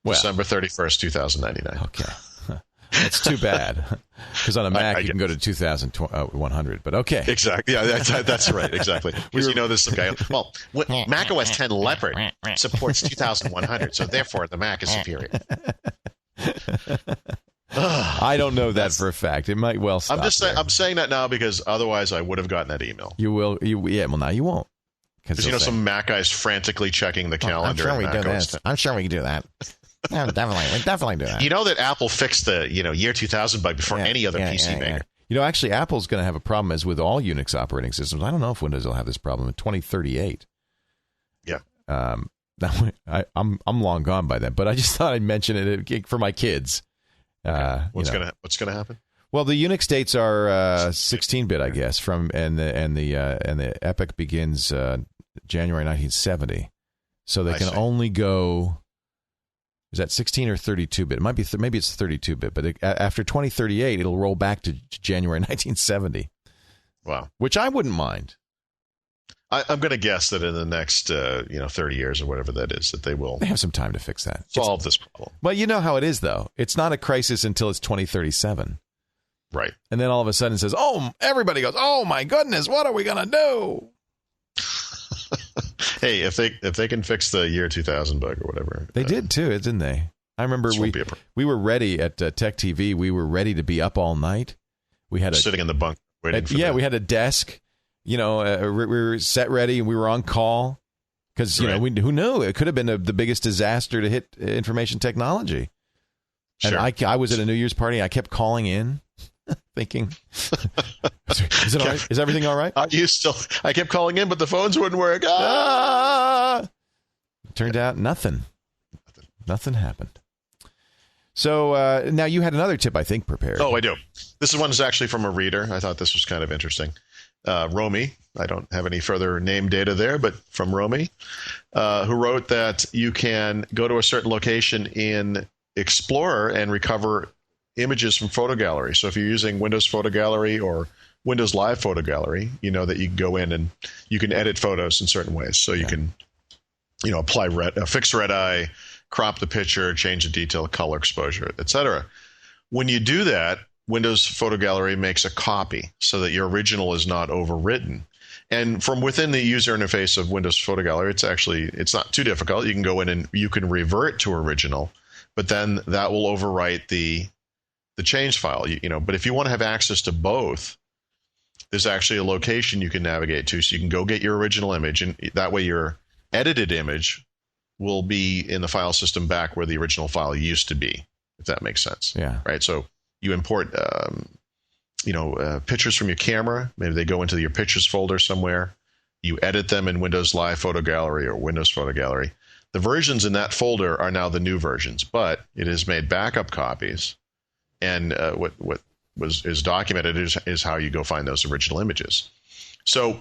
Well, December 31st, 2099. Okay. That's too bad. Because on a Mac, you can go to 2100. But okay. Exactly. Yeah, that's right. Exactly. Because this guy. Well, Mac OS 10 Leopard supports 2100, so therefore the Mac is superior. I don't know that for a fact. It might well stop. I'm saying that now because otherwise I would have gotten that email. You will. Well, now you won't. Because some Mac guy's frantically checking the calendar. I'm sure we do this. I'm sure we can do that. Yeah, definitely do that. You know that Apple fixed the year 2000 bug before any other PC maker. Actually, Apple's going to have a problem as with all Unix operating systems. I don't know if Windows will have this problem in 2038. Yeah. I'm long gone by then, but I just thought I'd mention it for my kids. What's going to happen? Well, the Unix dates are 16-bit, I guess, and the epoch begins January 1970, so they can only go. Is that 16 or 32-bit? It might be. Maybe it's 32-bit, but after 2038, it'll roll back to January 1970. Wow, which I wouldn't mind. I'm going to guess that in the next 30 years or whatever that is, that they have some time to fix that, solve this problem. Well, you know how it is, though. It's not a crisis until it's 2037. Right. And then all of a sudden it says, everybody goes, oh my goodness, what are we going to do? Hey, if they can fix the year 2000 bug or whatever. They did too, didn't they? I remember we were ready at Tech TV. We were ready to be up all night. We had sitting in the bunk waiting for we had a desk. We were set ready and we were on call because, who knew? It could have been the biggest disaster to hit information technology. Sure. And I was at a New Year's party. I kept calling in. Thinking, is it all right? Is everything all right? I kept calling in, but the phones wouldn't work. Turned out nothing happened. So now you had another tip, I think, prepared. Oh, I do. This one is actually from a reader. I thought this was kind of interesting. Romy, I don't have any further name data there, but from Romy, who wrote that you can go to a certain location in Explorer and recover images from Photo Gallery. So if you're using Windows Photo Gallery or Windows Live Photo Gallery, you know that you can go in and you can edit photos in certain ways. So you can, apply fix red eye, crop the picture, change the detail, color, exposure, etc. When you do that, Windows Photo Gallery makes a copy so that your original is not overwritten. And from within the user interface of Windows Photo Gallery, it's not too difficult. You can go in and you can revert to original, but then that will overwrite the change file. But if you want to have access to both, there's actually a location you can navigate to, so you can go get your original image, and that way your edited image will be in the file system back where the original file used to be, if that makes sense. Yeah. Right. So you import, pictures from your camera. Maybe they go into your pictures folder somewhere. You edit them in Windows Live Photo Gallery or Windows Photo Gallery. The versions in that folder are now the new versions, but it has made backup copies. And what is documented is how you go find those original images. So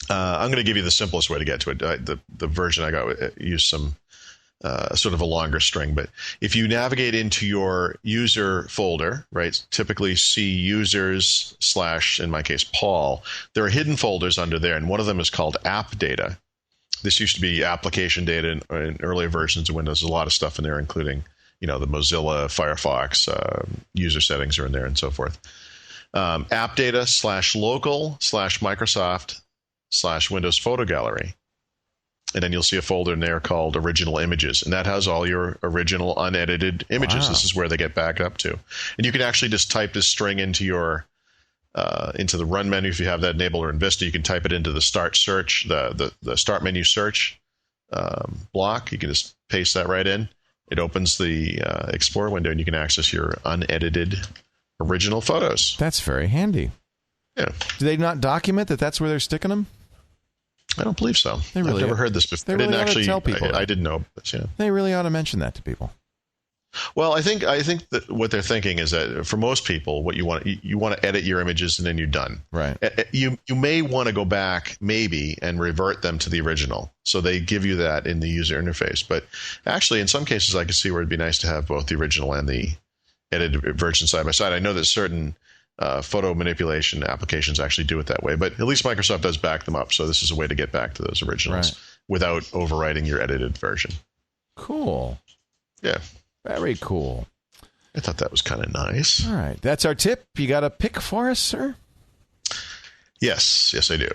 I'm going to give you the simplest way to get to it. The version I got used some sort of a longer string, but if you navigate into your user folder, right, typically see users / in my case Paul, there are hidden folders under there, and one of them is called app data. This used to be application data in earlier versions of Windows. There's a lot of stuff in there, including the Mozilla, Firefox, user settings are in there, and so forth. App data / local / Microsoft / Windows Photo Gallery. And then you'll see a folder in there called Original Images, and that has all your original unedited images. Wow. This is where they get backed up to. And you can actually just type this string into your into the Run menu if you have that enabled, or in Vista, you can type it into the Start Search, the Start Menu Search block. You can just paste that right in. It opens the Explorer window, and you can access your unedited original photos. That's very handy. Yeah. Do they not document that that's where they're sticking them? I don't believe so. I've never heard this before. They really ought to tell people. I didn't know this. Yeah. They really ought to mention that to people. Well, I think that what they're thinking is that for most people, what you want to edit your images and then you're done. Right. You may want to go back maybe and revert them to the original. So they give you that in the user interface. But actually, in some cases, I can see where it'd be nice to have both the original and the edited version side by side. I know that certain photo manipulation applications actually do it that way, but at least Microsoft does back them up. So this is a way to get back to those originals without overwriting your edited version. Cool. Yeah. Very cool. I thought that was kind of nice. All right. That's our tip. You got a pick for us, sir? Yes, I do.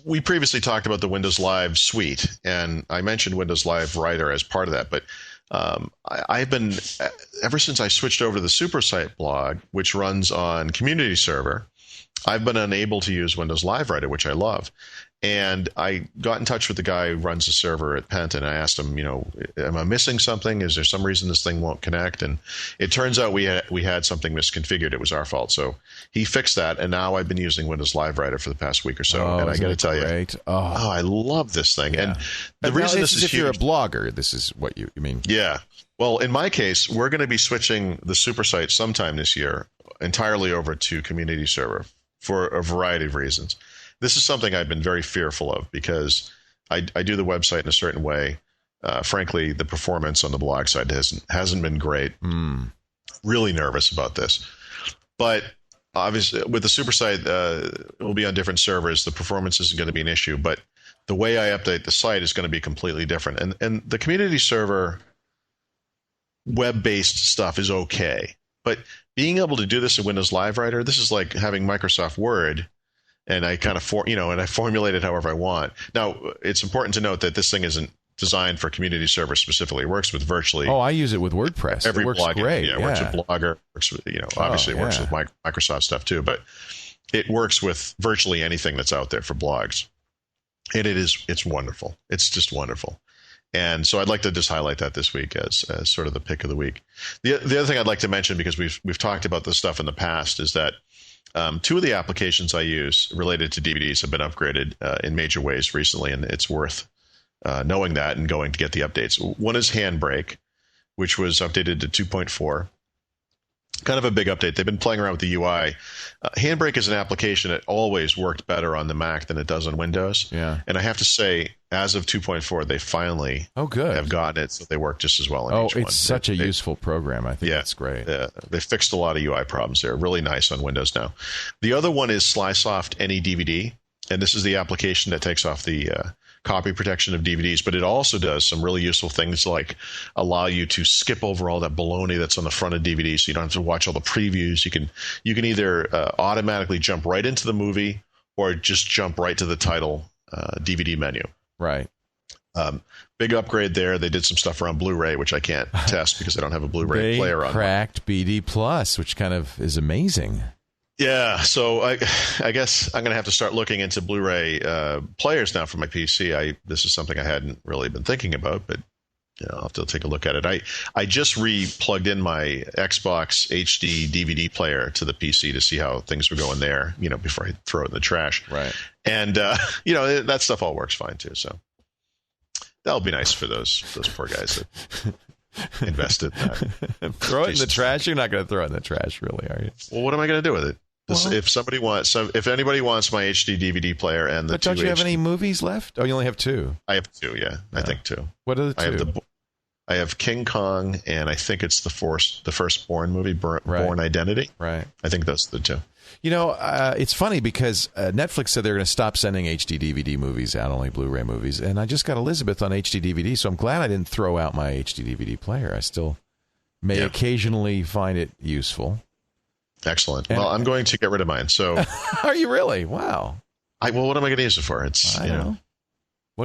We previously talked about the Windows Live suite, and I mentioned Windows Live Writer as part of that, but I've been, ever since I switched over to the SuperSite blog, which runs on Community Server, I've been unable to use Windows Live Writer, which I love. And I got in touch with the guy who runs the server at Penton. I asked him, am I missing something? Is there some reason this thing won't connect? And it turns out we had something misconfigured. It was our fault. So he fixed that, and now I've been using Windows Live Writer for the past week or so. And I got to tell you, I love this thing. Yeah. And the reason this is if you're a blogger, this is what you mean. Yeah. Well, in my case, we're going to be switching the SuperSite sometime this year entirely over to Community Server for a variety of reasons. This is something I've been very fearful of because I do the website in a certain way. Frankly, the performance on the blog side hasn't been great. Really nervous about this. But obviously, with the SuperSite, it will be on different servers. The performance isn't going to be an issue. But the way I update the site is going to be completely different. And the Community Server web-based stuff is okay. But being able to do this in Windows Live Writer, this is like having Microsoft Word. And I kind of and I formulate it however I want. Now, it's important to note that this thing isn't designed for Community Server specifically. It works with virtually. Oh, I use it with WordPress. Every it works plugin. Yeah, it works with Blogger. Works with, obviously it works with Microsoft stuff too, but it works with virtually anything that's out there for blogs. And it's wonderful. It's just wonderful. And so I'd like to just highlight that this week as sort of the pick of the week. The other thing I'd like to mention, because we've talked about this stuff in the past, is that two of the applications I use related to DVDs have been upgraded in major ways recently, and it's worth knowing that and going to get the updates. One is Handbrake, which was updated to 2.4. kind of a big update. They've been playing around with the UI. Handbrake is an application that always worked better on the Mac than it does on Windows. Yeah. And I have to say, as of 2.4, they finally good. have gotten it so they work just as well on each one. It's such a useful program. I think that's great. They fixed a lot of UI problems there. Really nice on Windows now. The other one is Slysoft AnyDVD, and this is the application that takes off the copy protection of DVDs, but it also does some really useful things like allow you to skip over all that baloney that's on the front of DVDs, so you don't have to watch all the previews. You can either automatically jump right into the movie or just jump right to the title DVD menu. Right. Big upgrade there. They did some stuff around Blu-ray, which I can't test because I don't have a Blu-ray player on. They cracked BD Plus, which kind of is amazing. Yeah, so I guess I'm going to have to start looking into Blu-ray players now for my PC. This is something I hadn't really been thinking about, but I'll have to take a look at it. I just plugged in my Xbox HD DVD player to the PC to see how things were going there, before I throw it in the trash. Right. And that stuff all works fine too. So that'll be nice for those poor guys that invested in that. Throw it in the trash? You're not going to throw it in the trash, really, are you? Well, what am I going to do with it? If anybody wants my HD DVD player and the but don't you have any movies left? Oh, you only have 2. I have 2. Yeah, I think 2. What are the 2? I have King Kong, and I think it's the first Bourne movie, Bourne Identity. Right. I think those are the 2. It's funny because Netflix said they're going to stop sending HD DVD movies out, only Blu-ray movies, and I just got Elizabeth on HD DVD, so I'm glad I didn't throw out my HD DVD player. I still may occasionally find it useful. Excellent. Well, I'm going to get rid of mine. So, are you really? Wow. What am I going to use it for? It's I don't know.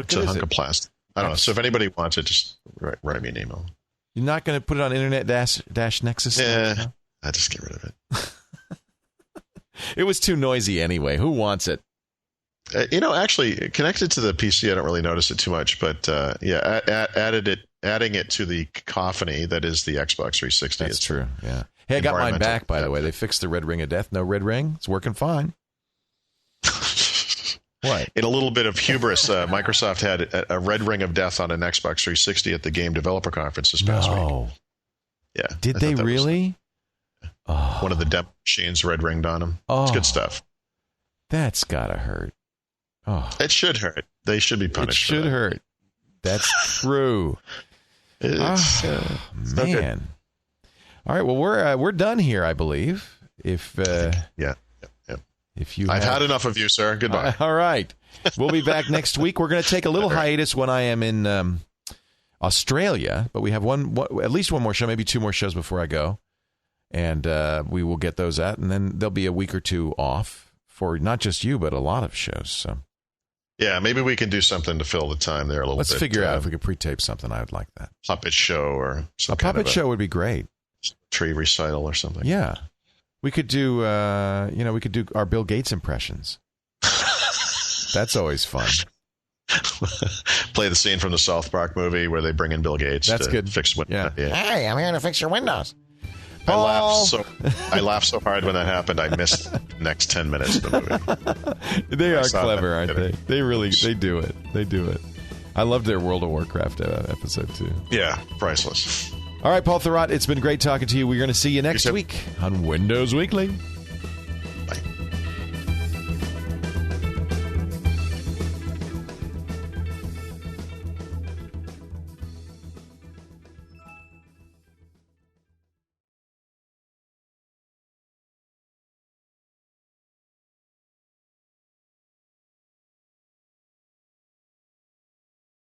It's a hunk of plastic. I don't know. So if anybody wants it, just write me an email. You're not going to put it on Internet Dash Nexus? Yeah, I just get rid of it. It was too noisy anyway. Who wants it? Actually, connected to the PC, I don't really notice it too much. But adding it to the cacophony that is the Xbox 360. That's true. Yeah. Hey, I got mine back, by the way. They fixed the red ring of death. No red ring. It's working fine. What? In a little bit of hubris, Microsoft had a red ring of death on an Xbox 360 at the Game Developer Conference this past week. Yeah. Did they really? One of the demo machines red ringed on them. It's good stuff. That's got to hurt. Oh. It should hurt. They should be punished. It should hurt. That's true. It's man. All right. Well, we're done here, I believe. If you I've had enough of you, sir. Goodbye. All right. We'll be back next week. We're going to take a little hiatus when I am in Australia, but we have at least one more show, maybe 2 more shows before I go. And we will get those out, and then there'll be a week or 2 off for not just you, but a lot of shows. So, yeah, maybe we can do something to fill the time there a little bit. Let's figure out if we could pre-tape something. I would like that. Puppet show or something. A puppet show would be great. Tree recital or something. Yeah. We could do, we could do our Bill Gates impressions. That's always fun. Play the scene from the South Park movie where they bring in Bill Gates to fix Windows. Yeah. Hey, I'm here to fix your Windows. I laughed so hard when that happened. I missed the next 10 minutes of the movie. They are clever, aren't they? They do it. They do it. I loved their World of Warcraft episode too. Yeah, priceless. All right, Paul Thurrott, it's been great talking to you. We're going to see you next week on Windows Weekly.